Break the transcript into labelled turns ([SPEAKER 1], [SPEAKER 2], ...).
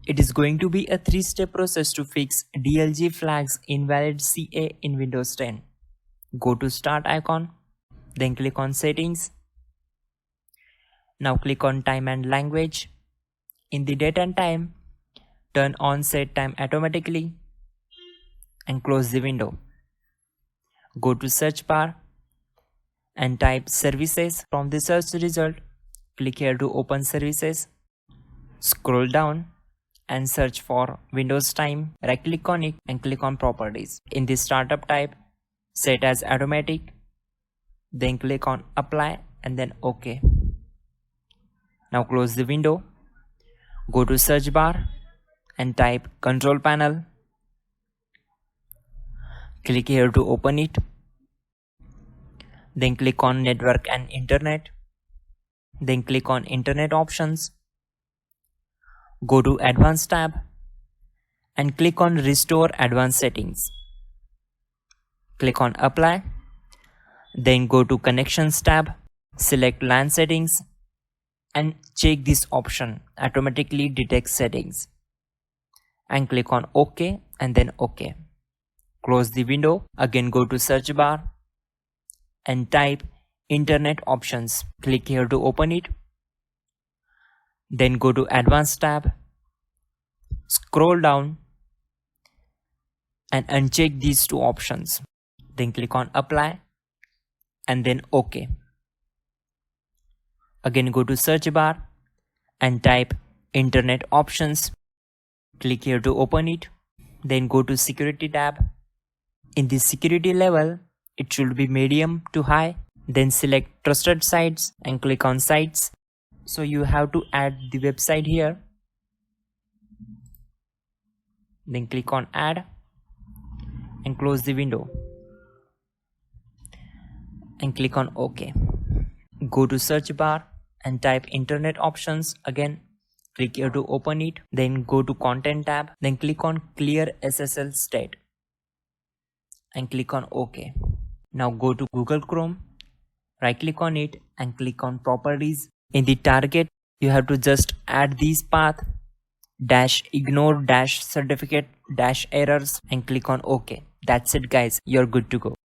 [SPEAKER 1] It is going to be a 3-step process to fix DLG flags invalid CA in Windows 10. Go to Start icon, then click on Settings. Now click on Time and Language. In the date and time, turn on Set Time Automatically and close the window. Go to Search bar and type Services. From the search result, click here to open Services. Scroll down and search for Windows Time. Right click on it and click on Properties. In the startup type, set as automatic. Then click on Apply and then OK. Now close the window. Go to search bar and type Control Panel. Click here to open it. Then click on Network and Internet. Then click on Internet Options. Go to Advanced tab and click on Restore Advanced Settings. Click on Apply. Then go to Connections tab. Select LAN settings and check this option, automatically detect settings, and click on OK and then OK. Close the window. Again go to search bar and type Internet Options. Click here to open it. Then go to Advanced tab. Scroll down and uncheck these two options. Then click on Apply and then OK. Again go to search bar and type Internet Options. Click here to open it. Then go to Security tab. In the security level, it should be medium to high. Then select Trusted Sites and click on Sites. So you have to add the website here. Then click on Add and close the window. And click on OK. Go to search bar and type Internet Options again. Click here to open it. Then go to Content tab. Then click on Clear SSL State and click on OK. Now go to Google Chrome. Right click on it and click on Properties. In the target, you have to just add these path -ignore -certificate -errors and click on OK. That's it guys, you're good to go.